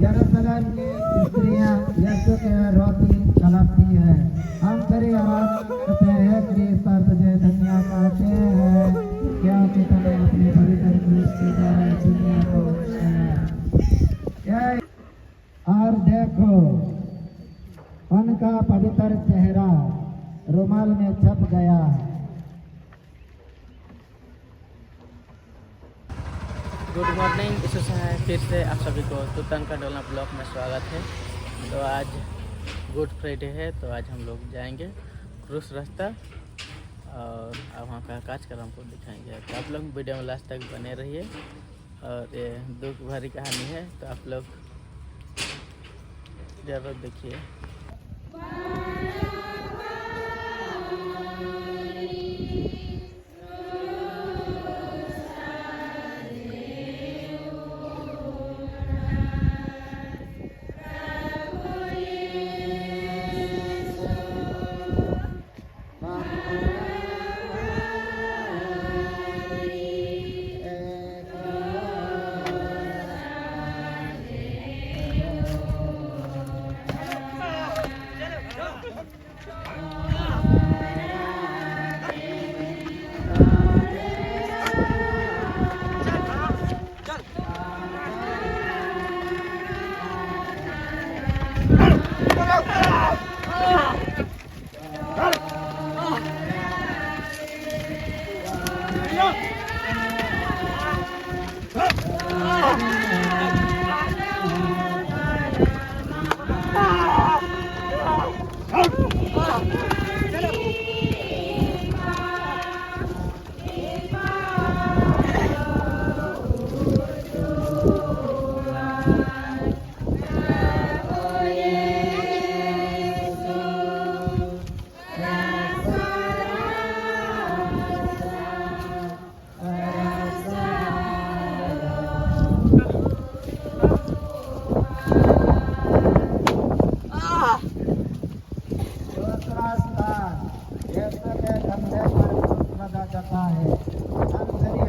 यरूशलेम की स्त्रियां यीशु के रोटी तड़पती है। हम तेरी आराधना करते हैं क्रिस्त और तुझे धन्यवाद कहते हैं क्योंकि तूने अपने पवित्र क्रूस के द्वारा दुनिया को बचाया। और देखो उनका पवित्र चेहरा रुमाल में छप गया। गुड मॉर्निंग, इस समय फिर से आप सभी को तुतन का डोलना ब्लॉक में स्वागत है। तो आज गुड फ्राइडे है, तो आज हम लोग जाएंगे क्रूस रास्ता और अब वहाँ का कार्यक्रम हमको दिखाएंगे। तो आप लोग वीडियो में लास्ट तक बने रहिए और ये दुख भरी कहानी है, तो आप लोग ज़रूर देखिए।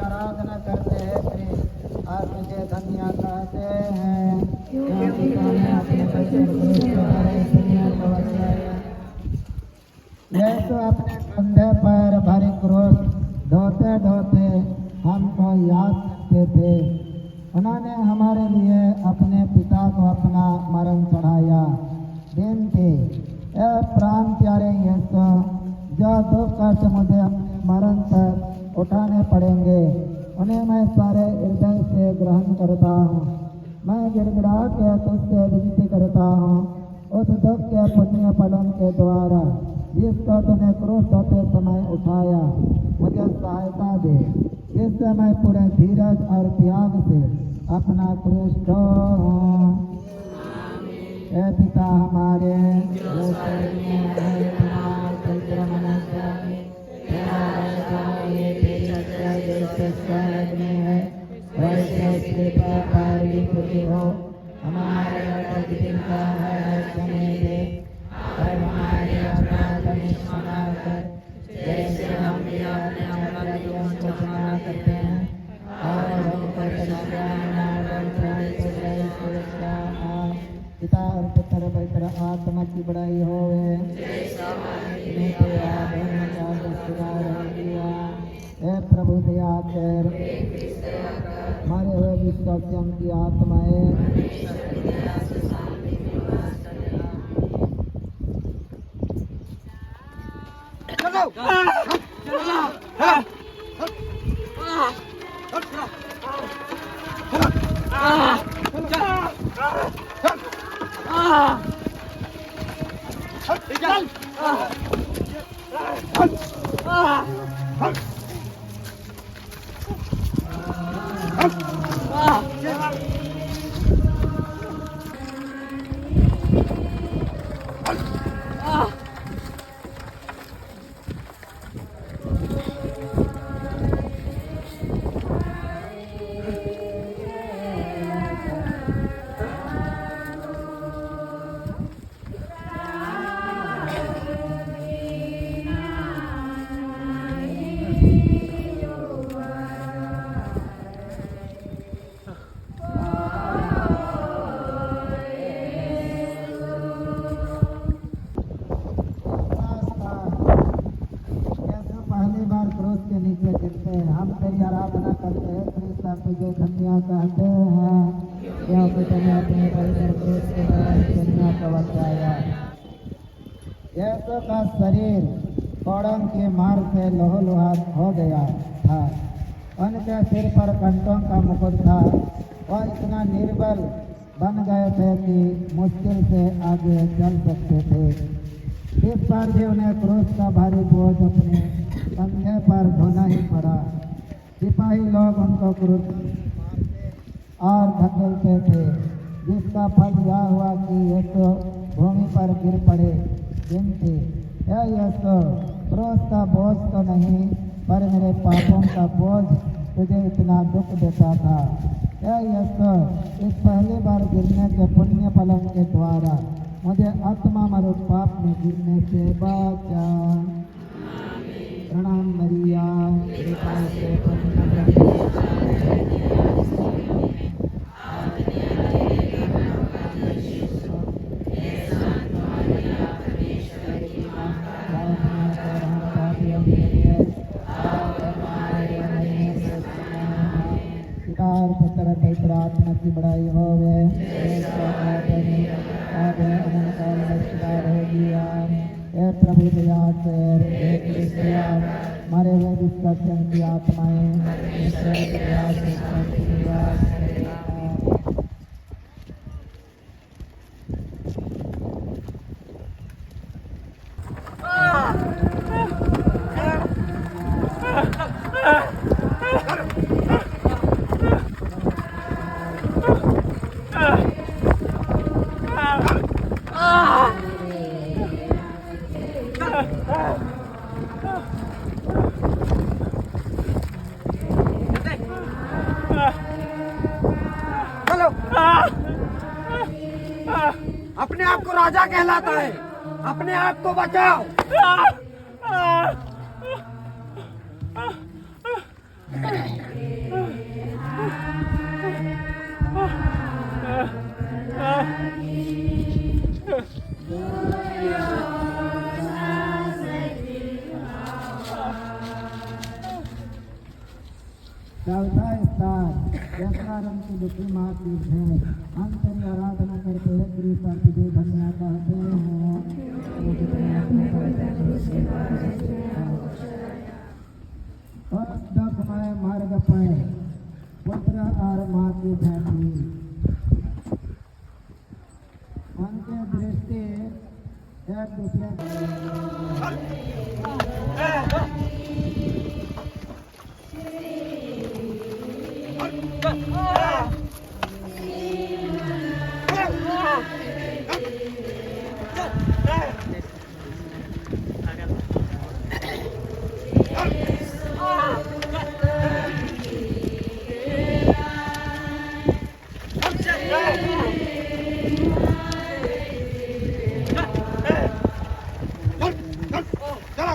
आराधना करते हैं और तुझे धन्यवाद कहते हैं क्योंकि तूने अपने पवित्र क्रूस के द्वारा इस दुनिया को बचाया। यीशु अपने कंधे पर भरी क्रूस ढोते ढोते हमको याद करते थे। उन्होंने हमारे लिए अपने पिता को अपना मरण चढ़ाया। दिन थे प्राण प्यारे यीशु, जो दुख कष्ट मुझे मरण तक उठाने पड़ेंगे, उन्हें मैं सारे हृदय से ग्रहण करता हूँ। मैं गिड़गिड़ा के तुझसे विनती करता हूँ, उस दुख के पुण्य फलों के द्वारा जिसको तूने क्रूस ढोते समय उठाया, मुझे सहायता दे, जिससे मैं पूरे धीरज और त्याग से अपना क्रूस ढोऊं। हे पिता हमारे जो स्वर्ग में है, तुम्हारा पवित्र मनुष्य जैसे स्वर्ग में है वैसे पृथ्वी पर भी खुशी हो। हमारे प्रतिदिन का है समय दे और हमारे अपराध क्षमा कर, जैसे हम भी अपने अपराधियों को क्षमा करते हैं और हमको परीक्षा न डाल। पिता और पुत्र और पवित्र आत्मा की बड़ाई होवे। हे प्रभु दया कर, मारे हुए विश्वासियों की आत्माएं पहली बार क्रूस के नीचे गिरते हैं। हम तेरी आराधना करते हैं, क्रिस्ता तुझे धन्य कहते हैं, क्योंकि तूने अपने पवित्र क्रूस के द्वारा दुनिया को बचाया। यीशु का शरीर कोड़ों के मार से लहूलुहान हो गया था। उनके सिर पर कंटों का मुकुट था। वह इतना निर्बल बन गए थे कि मुश्किल से आगे चल सकते थे। इस बार भी उन्हें क्रूस का भारी बोझ अपने कंधे पर ढोना ही पड़ा। सिपाही लोग उनको क्रूस और धकेलते थे, जिसका फल यह हुआ कि यीशु भूमि पर गिर पड़े। गिनती, हे यीशु, क्रूस का बोझ तो नहीं, पर मेरे पापों का बोझ तुझे इतना दुख देता था। हे यीशु, इस पहली बार गिरने के पुण्य फलों के द्वारा मुझे आत्मा मरुत पाप में गिरने से बचा। प्रणाम मरिया, कृपा से पुत्र पवित्र आत्मा की बड़ाई होवे। हे प्रभु दया कर, हे कृष्ण, मारे हुए विश्वासियों की आत्माएं अपने आप को राजा कहलाता है, अपने आप को बचाओ। चौथा स्थान यशकारम की दुखी माँ की भेंट। हम तेरी आराधना करते हैं, कृपा तुझे धन्य कहते हैं। उस दुखमय मार्ग पर पुत्र और माँ की भेंट हुई। उनके दृष्टि एक दूसरे चलो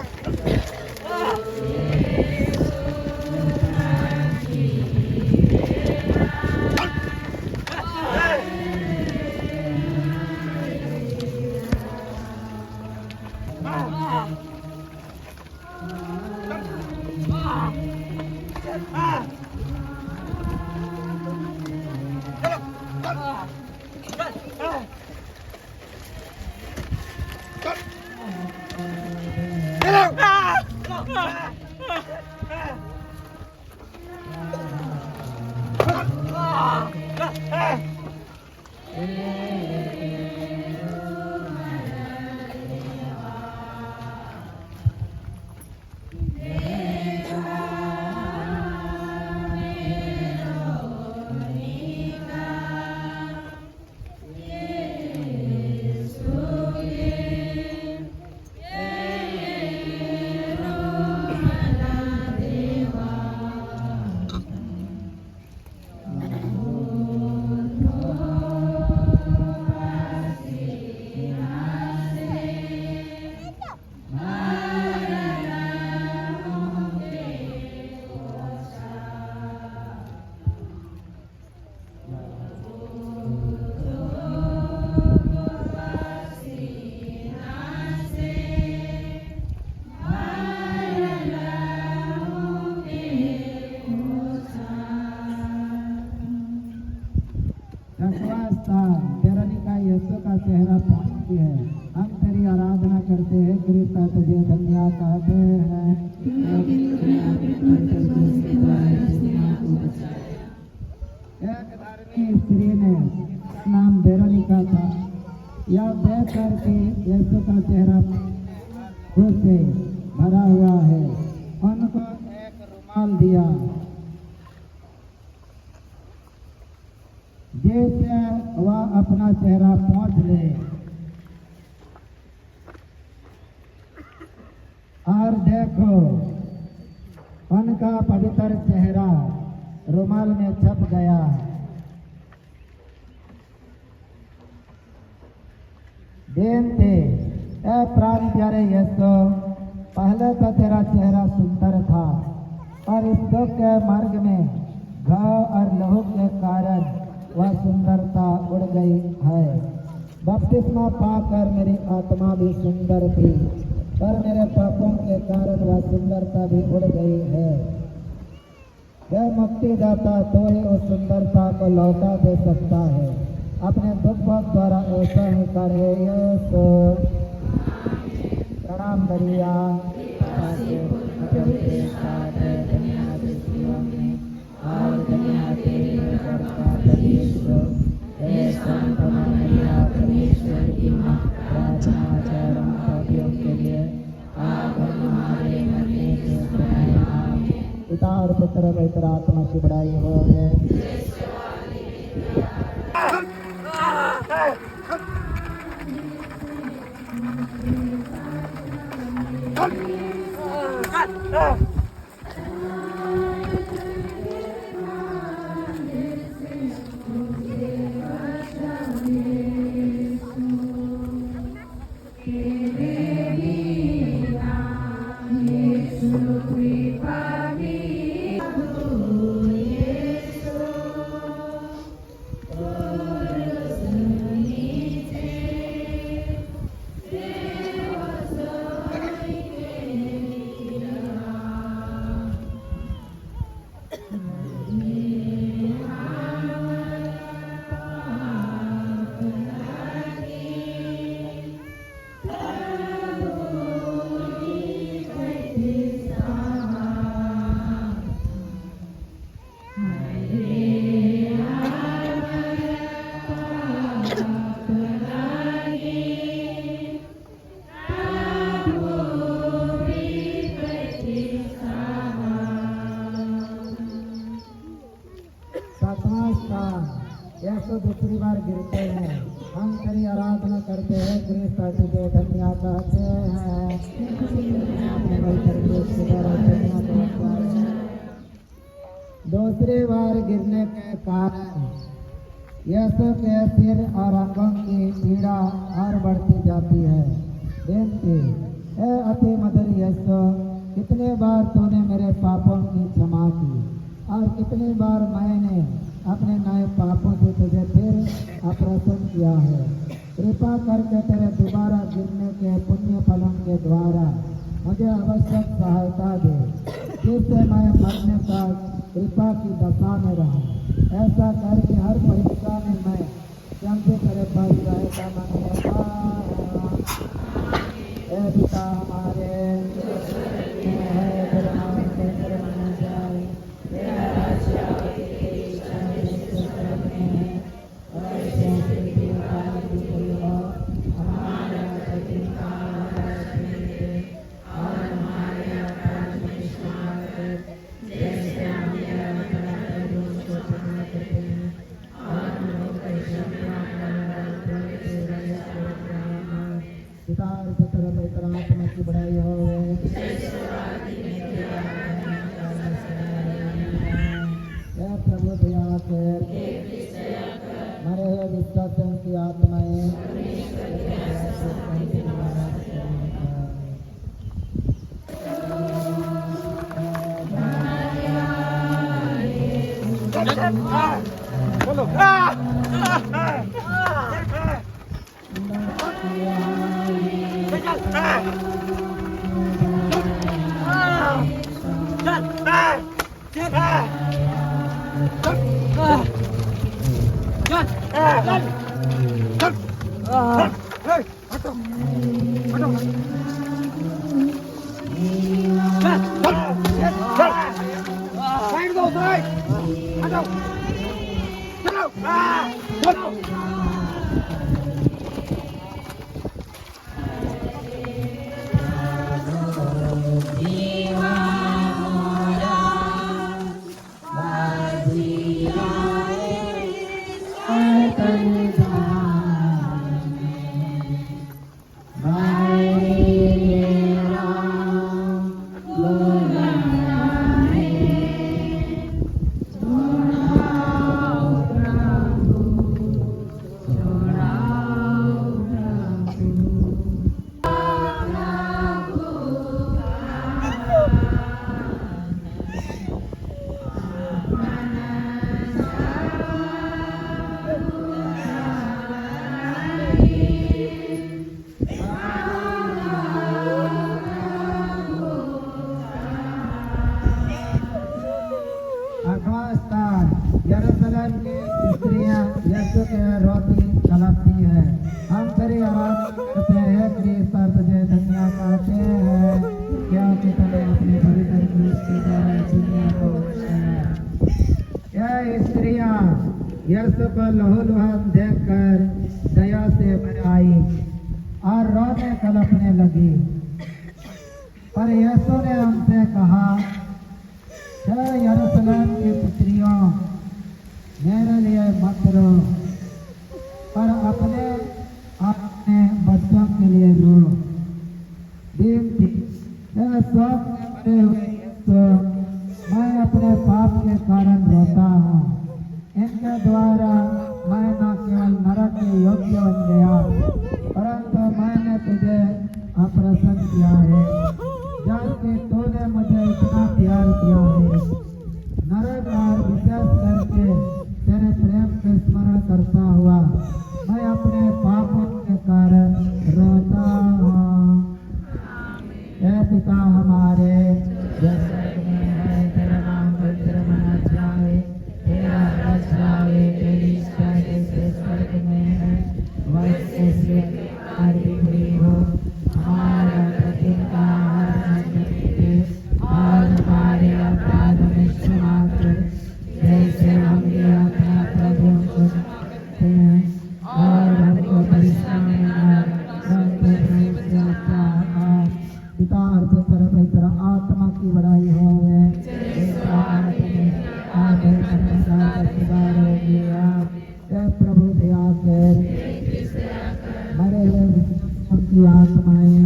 10वां स्थान वेरोनिका यीशु का चेहरा पहुंचती है। हम तेरी आराधना करते हैं, कृपा तुझे धन्यवाद कहते हैं। एक धर्मी स्त्री ने नाम वेरोनिका था। यह देख करके यीशु का चेहरा खुश से भरा हुआ है, उनको एक रुमाल दिया जिससे वह अपना चेहरा पोंछ ले और देखो उनका पवित्र चेहरा रुमाल में छप गया। बेनती ए प्राण प्यारे यीशु, पहले तो तेरा चेहरा सुंदर था और इस दुख के मार्ग में घाव और लहू के कारण वह सुंदरता उड़ गई है। बपतिस्मा पाकर मेरी आत्मा भी सुंदर थी, पर मेरे पापों के कारण वह सुंदरता भी उड़ गई है। वह मुक्तिदाता तो ही उस सुंदरता को लौटा दे सकता है। अपने दुख द्वारा ऐसा ही करे यीशु। प्रणाम करिया पिता और पुत्र और पवित्र आत्मा की बड़ाई हो यीशु दूसरी बार गिरते हैं। हम तेरी आराधना करते हैं, कृष्ण तुझे धन्यवाद कहते हैं। दूसरी बार गिरने के कारण यीशु के सिर और अंगों की पीड़ा और बढ़ती जाती है। बेनती ए अति मधुर यीशु, कितने बार तूने मेरे पापों की क्षमा की और कितनी बार मैंने अपने नए पापों से तुझे फिर अप्रसन्न किया है। कृपा करके तेरे दोबारा गिरने के पुण्य फलों के द्वारा मुझे आवश्यक सहायता दे, जिससे मैं मरने का कृपा की दशा में रहूं। ऐसा करके हर परीक्षा में मैं जल्दी तेरे पास सहायता मांगूंगा। ए पिता हमारे पिता और पुत्र और पवित्र आत्मा की बड़ाई हो। प्रभु दया कर मरे हुए विश्वासियों की आत्माएं बोलो चलो यरूशलेम की स्त्रियां यीशु के रोटी छलकती है। हम तेरी आराधना करते हैं, क्रिस्ता तुझे धन्यवाद कहते हैं, क्योंकि तूने अपने पवित्र क्रूस के द्वारा दुनिया को बचाया। यह स्त्रियां यीशु को लहूलुहान देखकर दया से भर आई और रोने कलपने लगी। पर यीशु ने हमसे कहा, हे यरूशलेम की पुत्रियों, मेरे लिए मत रो, पर अपने बच्चों के लिए रो। स्वर्ग में बड़े हुए यीशु, मैं अपने पाप के कारण रोता हूँ। इनके द्वारा मैं न केवल नरक के योग्य बन गया, परंतु मैंने तुझे अप्रसन्न किया है, जबकि तूने मुझे इतना प्यार किया है। नरक और विशेष करके तेरे प्रेम के स्मरण करता हुआ मैं अपने पापों के कारण रोता हूँ। हे पिता हमारे, जो स्वर्ग में है, तेरा नाम पवित्र माना जाए, तेरा राज्य आए, तेरी इच्छा जैसे स्वर्ग में है वैसे भी हुई हो। हमारा प्रतिदिन का आहार हमसे दे, और हमारे अपराध हमें क्षमा कर, जैसे हम भी अपने अपराधों को क्षमा करते हैं, और हमको परीक्षा में न पिता और पुत्र पवित्र आत्मा की बड़ाई हो गए। प्रभु दया कर, मरे हुए की आत्माएं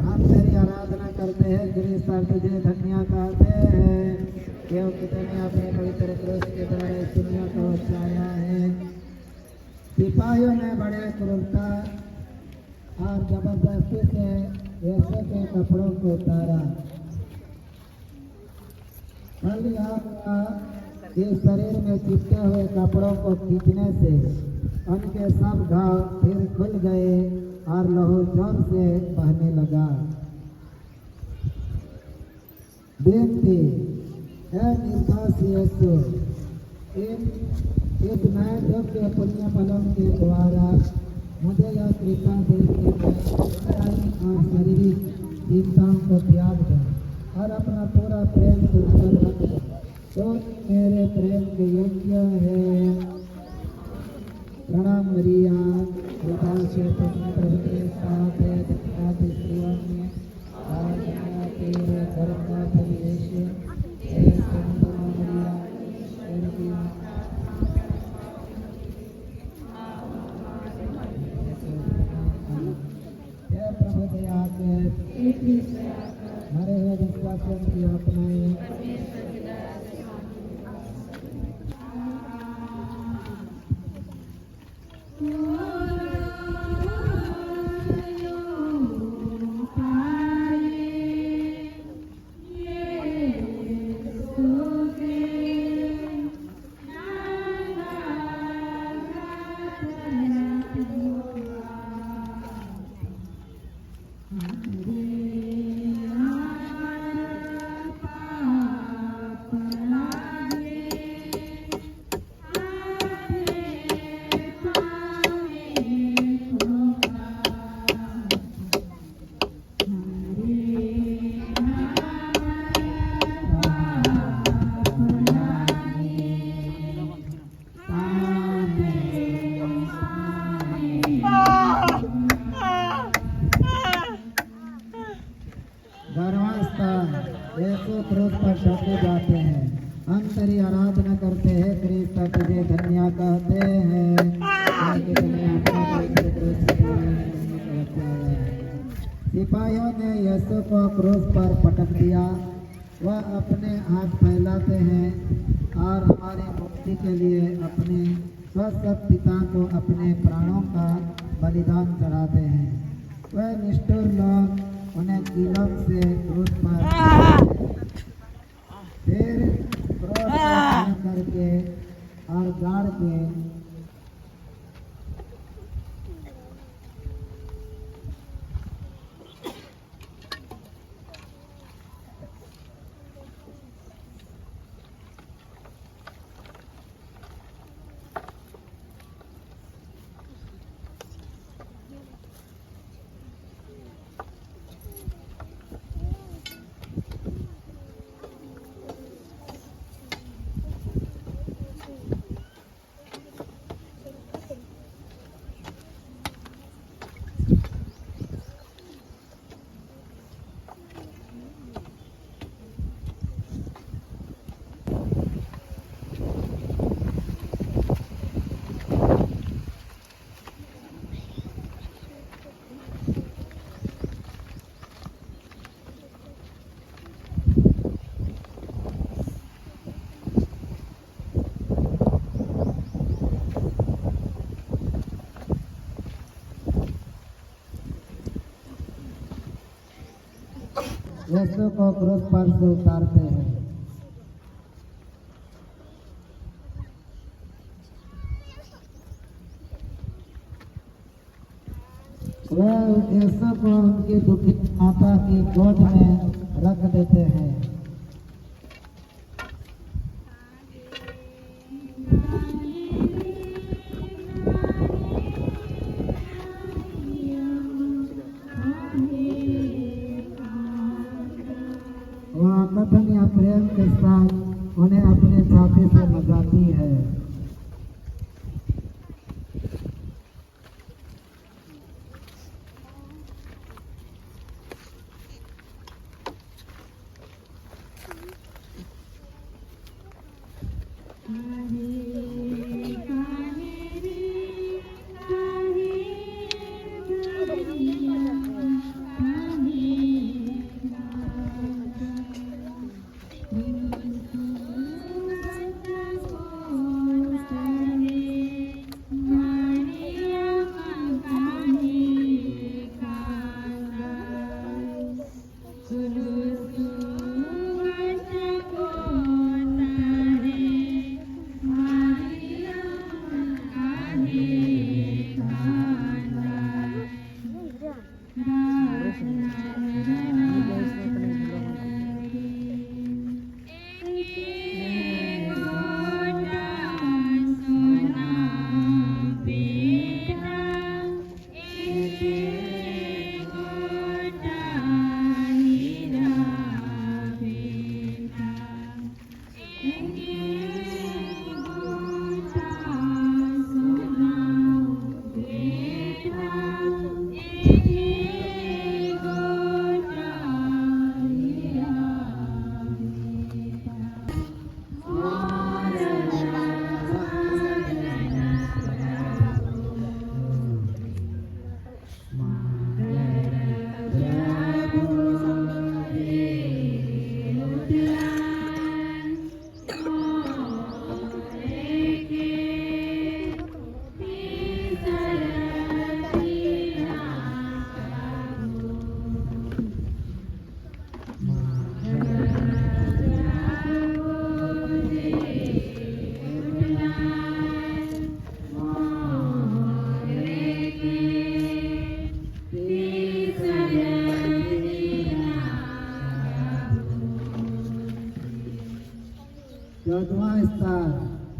हम तेरी आराधना करते हैं, क्रिस्ता तुझे धन्यवाद कहते हैं, क्योंकि तूने अपने पवित्र क्रूस के द्वारा इस दुनिया को बचाया है। सिपाहियों ने बड़े क्रूरता और जबरदस्ती से यीशु के कपड़ों को उतारा। फल यह हुआ कि शरीर में चिपके हुए कपड़ों को खींचने से उनके सब घाव फिर खुल गए और लहू जोर से बहने लगा। बेनती, हे निर्दोष यीशु, इस नए युग के पुण्य फलों के द्वारा मुझे यह कृपा दे कि और शारीरिक चिंताओं को त्याग दें और अपना पूरा प्रेम तुझ पर रख दें। तो मेरे प्रेम के योग्य है। प्रणाम मरिया, कृपा से तुमने प्रभु के साथ है, धन्यवाद स्त्रियों में और धन्यवाद तेरे गर्भ का फल यीशु। हे संत मरिया, ईश्वर की माता, क्रिस्त तुझे धन्य कहते हैं, क्योंकि तूने अपने पवित्र क्रूस के द्वारा जन्म को बचाया। सिपाहियों ने यीशु को क्रूस पर पटक दिया। वह अपने हाथ फैलाते हैं और हमारी मुक्ति के लिए अपने स्वस्थ पिता को अपने प्राणों का बलिदान चढ़ाते हैं। वह निष्ठुर लोग उन्हें कीलों से क्रूस पर फिर क्रूस पर करके और गाड़ के यीशु को क्रूस पर से उतारते हैं। वे यीशु को उनकी दुखी माता की गोद में रख देते हैं। वह अकथनीय प्रेम के साथ उन्हें अपने छाती से लगाती है। चौदहवां स्थान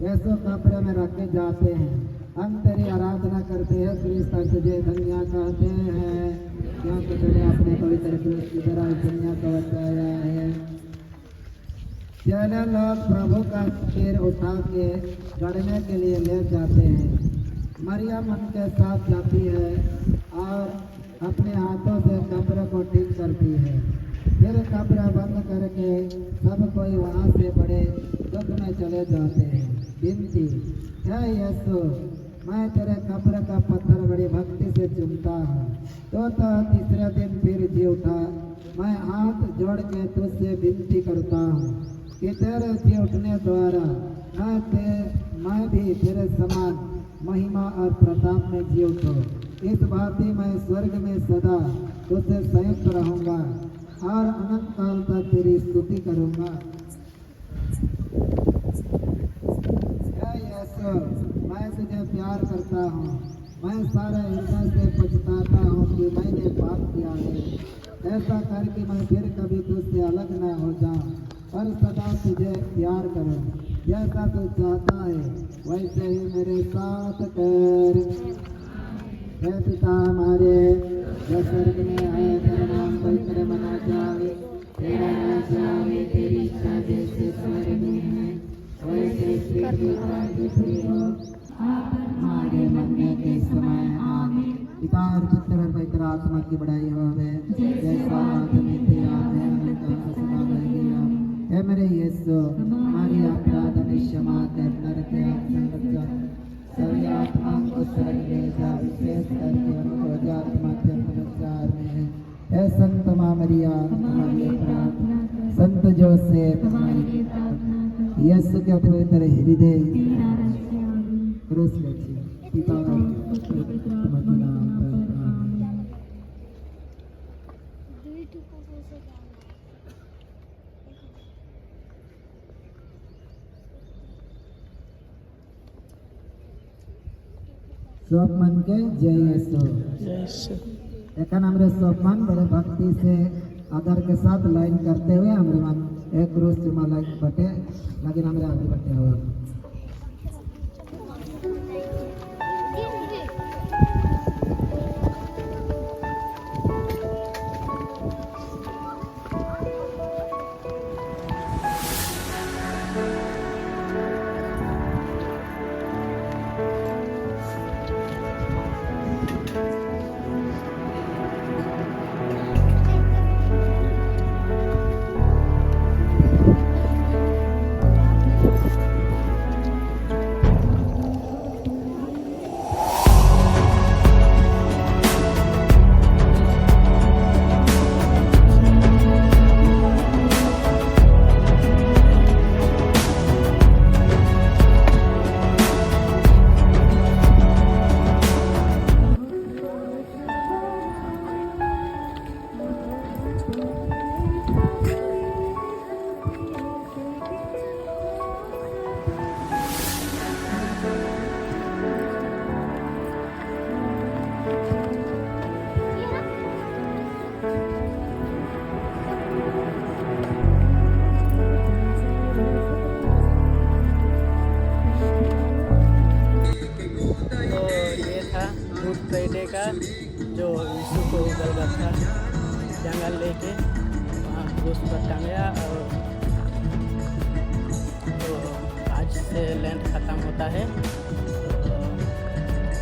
यीशु कब्र में रखे जाते हैं। हम तेरी आराधना करते हैं, क्रिस्त तुझे धन्य कहते हैं, क्योंकि तूने अपने पवित्र क्रूस की तरह दुनिया को बचाया है। चले लोग प्रभु का सिर उठा के गढ़ने के लिए ले जाते हैं। मरियम उनके साथ जाती है और अपने हाथों से कब्र को ठीक करती है। फिर कब्र बंद करके सब कोई वहाँ से बड़े दुख में चले जाते हैं। विनती, हे यीशु मैं तेरे कब्र का पत्थर बड़ी भक्ति से चूमता हूँ। तो तीसरे दिन फिर जी उठा। मैं हाथ जोड़ के तुझसे विनती करता हूँ कि तेरे जी उठने द्वारा मैं भी तेरे समान महिमा और प्रताप में जी उठूं। इस भांति मैं स्वर्ग में सदा तुझसे संयुक्त रहूंगा और अनंत काल तक तेरी स्तुति करूंगा। हे यीशु मैं तुझे प्यार करता हूँ। मैं सारे हृदय से पछताता हूँ कि मैंने पाप किया है। ऐसा कर कि मैं फिर कभी तुझसे अलग न हो जाऊं और सदा तुझे प्यार करूं। जैसा तू चाहता है वैसे ही मेरे साथ कर। हे पिता हमारे जो स्वर्ग में है, तेरा नाम पवित्र मना जावे, तेरा राज्य आवे, तेरी इच्छा जैसे स्वर्ग में है वैसे पृथ्वी हो। हमारे मरने के समय आमीन। पिता और पुत्र और पवित्र आत्मा की बड़ाई होवे, जैसा आदमी तेरा है अनंत सदा रहेगा। हे मेरे यीशु हमारी अपराध क्षमा कर, नरक संरक्षण सभी आत्मा को स्वर्ग ले जा, विशेष करके उनको आत्मा के पुरस्कार में है। हे संत माँ मरिया हमारी प्रार्थना, संत जोसेफ यीशु के पवित्र हृदय क्रूस लेके पिता और पुत्र के नाम पर आमीन। सोपमन के जय यीशु। एखन हमरे सोपमन बड़े भक्ति से आदर के साथ लाइन करते हुए हमरे मन एक क्रूस माला बटे लेकिन हमरे आगे बटे हुआ। फ्राइडे का जो यीशु को गलगथा जंगल लेके वहाँ क्रूस पर टांगा। और तो आज से लैंड ख़त्म होता है। तो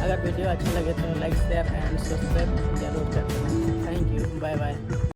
अगर वीडियो अच्छी लगे तो लाइक शेयर एंड सब्सक्राइब जरूर करें। Thank you, bye bye.